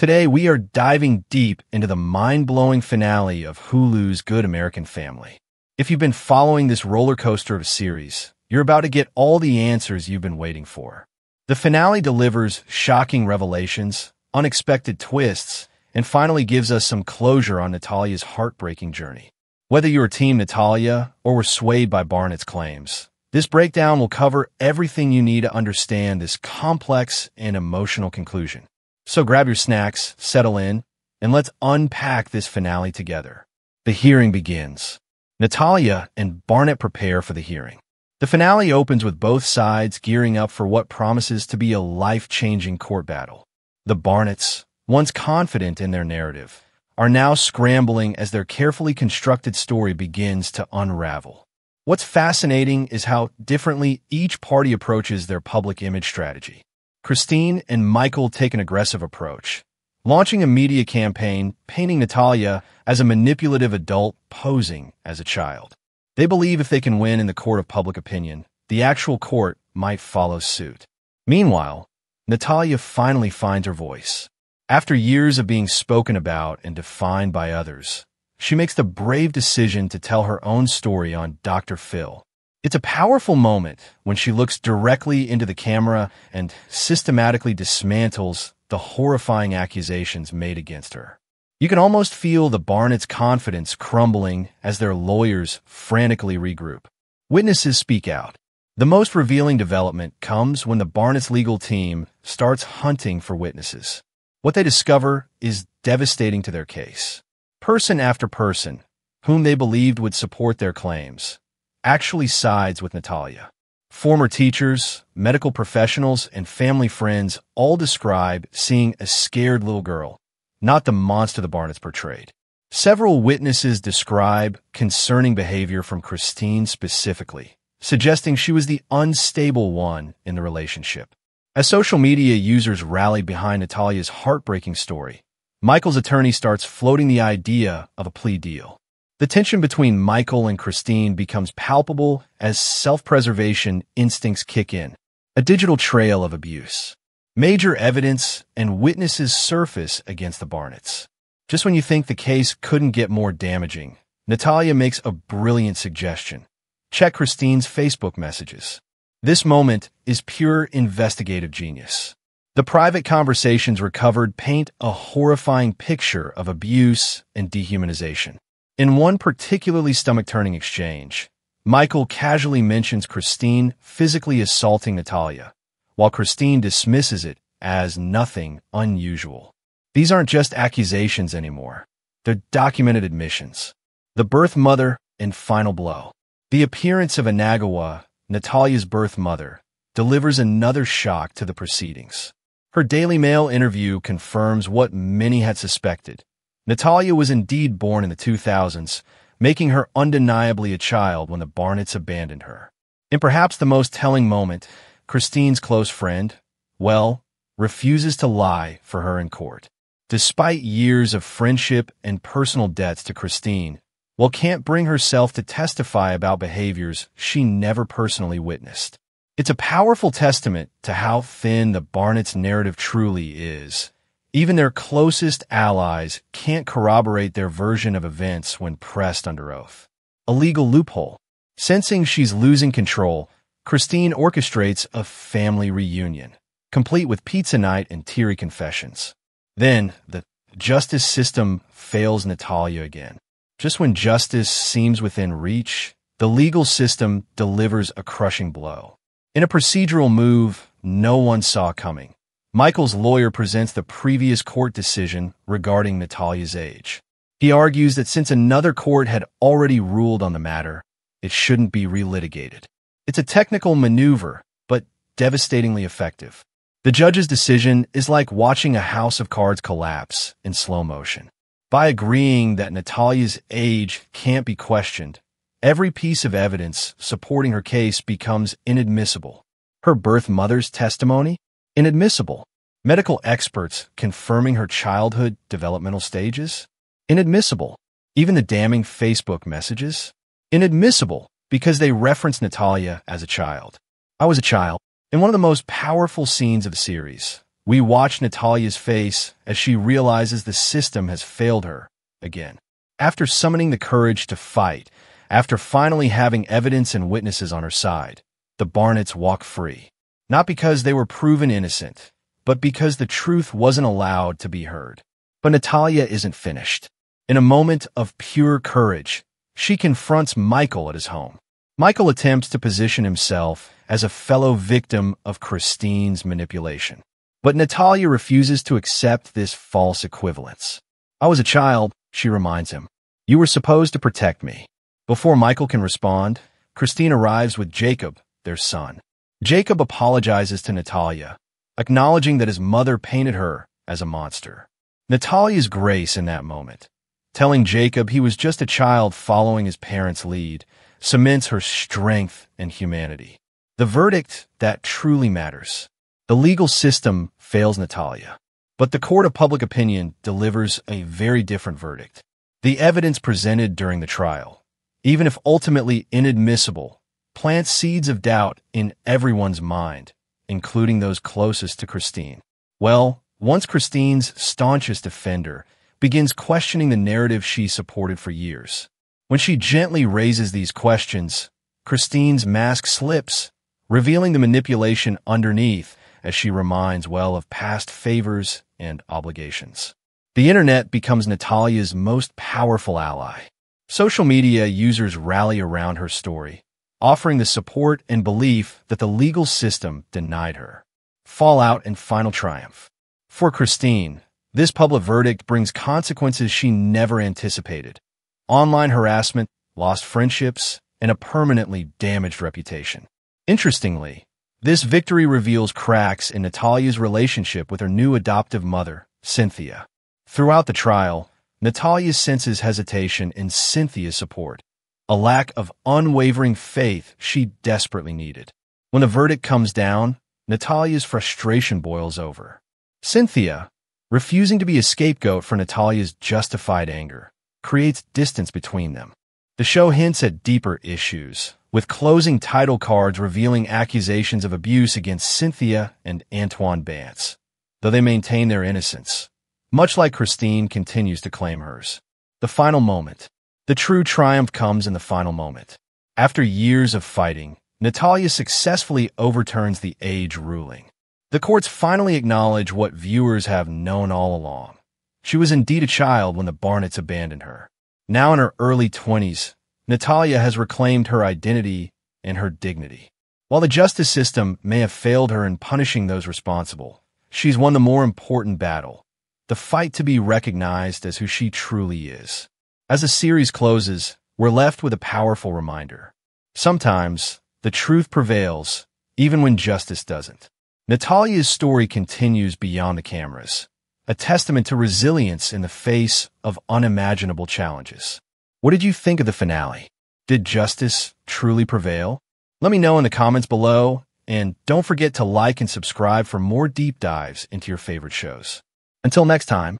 Today, we are diving deep into the mind-blowing finale of Hulu's Good American Family. If you've been following this roller coaster of a series, you're about to get all the answers you've been waiting for. The finale delivers shocking revelations, unexpected twists, and finally gives us some closure on Natalia's heartbreaking journey. Whether you're Team Natalia or were swayed by Barnett's claims, this breakdown will cover everything you need to understand this complex and emotional conclusion. So grab your snacks, settle in, and let's unpack this finale together. The hearing begins. Natalia and Barnett prepare for the hearing. The finale opens with both sides gearing up for what promises to be a life-changing court battle. The Barnetts, once confident in their narrative, are now scrambling as their carefully constructed story begins to unravel. What's fascinating is how differently each party approaches their public image strategy. Christine and Michael take an aggressive approach, launching a media campaign painting Natalia as a manipulative adult posing as a child. They believe if they can win in the court of public opinion, the actual court might follow suit. Meanwhile, Natalia finally finds her voice. After years of being spoken about and defined by others, she makes the brave decision to tell her own story on Dr. Phil. It's a powerful moment when she looks directly into the camera and systematically dismantles the horrifying accusations made against her. You can almost feel the Barnett's confidence crumbling as their lawyers frantically regroup. Witnesses speak out. The most revealing development comes when the Barnett's legal team starts hunting for witnesses. What they discover is devastating to their case. Person after person, whom they believed would support their claims, actually sides with Natalia. Former teachers, medical professionals, and family friends all describe seeing a scared little girl, not the monster the Barnetts portrayed. Several witnesses describe concerning behavior from Christine specifically, suggesting she was the unstable one in the relationship. As social media users rallied behind Natalia's heartbreaking story, Michael's attorney starts floating the idea of a plea deal. The tension between Michael and Christine becomes palpable as self-preservation instincts kick in, a digital trail of abuse. Major evidence and witnesses surface against the Barnetts. Just when you think the case couldn't get more damaging, Natalia makes a brilliant suggestion. Check Christine's Facebook messages. This moment is pure investigative genius. The private conversations recovered paint a horrifying picture of abuse and dehumanization. In one particularly stomach-turning exchange, Michael casually mentions Christine physically assaulting Natalia, while Christine dismisses it as nothing unusual. These aren't just accusations anymore. They're documented admissions. The birth mother and final blow. The appearance of Inagawa, Natalia's birth mother, delivers another shock to the proceedings. Her Daily Mail interview confirms what many had suspected. Natalia was indeed born in the 2000s, making her undeniably a child when the Barnetts abandoned her. In perhaps the most telling moment, Christine's close friend, refuses to lie for her in court. Despite years of friendship and personal debts to Christine, can't bring herself to testify about behaviors she never personally witnessed. It's a powerful testament to how thin the Barnetts' narrative truly is. Even their closest allies can't corroborate their version of events when pressed under oath. A legal loophole. Sensing she's losing control, Christine orchestrates a family reunion, complete with pizza night and teary confessions. Then, the justice system fails Natalia again. Just when justice seems within reach, the legal system delivers a crushing blow. In a procedural move no one saw coming, Michael's lawyer presents the previous court decision regarding Natalia's age. He argues that since another court had already ruled on the matter, it shouldn't be relitigated. It's a technical maneuver, but devastatingly effective. The judge's decision is like watching a house of cards collapse in slow motion. By agreeing that Natalia's age can't be questioned, every piece of evidence supporting her case becomes inadmissible. Her birth mother's testimony? Inadmissible. Medical experts confirming her childhood developmental stages? Inadmissible. Even the damning Facebook messages? Inadmissible because they reference Natalia as a child. I was a child. In one of the most powerful scenes of the series, We watch Natalia's face as she realizes the system has failed her again. After summoning the courage to fight, after finally having evidence and witnesses on her side, the Barnetts walk free. Not because they were proven innocent, but because the truth wasn't allowed to be heard. But Natalia isn't finished. In a moment of pure courage, she confronts Michael at his home. Michael attempts to position himself as a fellow victim of Christine's manipulation. But Natalia refuses to accept this false equivalence. "I was a child," she reminds him. "You were supposed to protect me." Before Michael can respond, Christine arrives with Jacob, their son. Jacob apologizes to Natalia, acknowledging that his mother painted her as a monster. Natalia's grace in that moment, telling Jacob he was just a child following his parents' lead, cements her strength and humanity. The verdict that truly matters. The legal system fails Natalia, but the court of public opinion delivers a very different verdict. The evidence presented during the trial, even if ultimately inadmissible, plants seeds of doubt in everyone's mind, including those closest to Christine. Well, once Christine's staunchest defender begins questioning the narrative she supported for years. When she gently raises these questions, Christine's mask slips, revealing the manipulation underneath as she reminds well of past favors and obligations. The internet becomes Natalia's most powerful ally. Social media users rally around her story, offering the support and belief that the legal system denied her. Fallout and final triumph. For Christine, this public verdict brings consequences she never anticipated. Online harassment, lost friendships, and a permanently damaged reputation. Interestingly, this victory reveals cracks in Natalia's relationship with her new adoptive mother, Cynthia. Throughout the trial, Natalia senses hesitation in Cynthia's support, a lack of unwavering faith she desperately needed. When the verdict comes down, Natalia's frustration boils over. Cynthia, refusing to be a scapegoat for Natalia's justified anger, creates distance between them. The show hints at deeper issues, with closing title cards revealing accusations of abuse against Cynthia and Antoine Bance, though they maintain their innocence, much like Christine continues to claim hers. The final moment. The true triumph comes in the final moment. After years of fighting, Natalia successfully overturns the age ruling. The courts finally acknowledge what viewers have known all along. She was indeed a child when the Barnetts abandoned her. Now in her early 20s, Natalia has reclaimed her identity and her dignity. While the justice system may have failed her in punishing those responsible, she's won the more important battle, the fight to be recognized as who she truly is. As the series closes, we're left with a powerful reminder. Sometimes, the truth prevails, even when justice doesn't. Natalia's story continues beyond the cameras, a testament to resilience in the face of unimaginable challenges. What did you think of the finale? Did justice truly prevail? Let me know in the comments below, and don't forget to like and subscribe for more deep dives into your favorite shows. Until next time.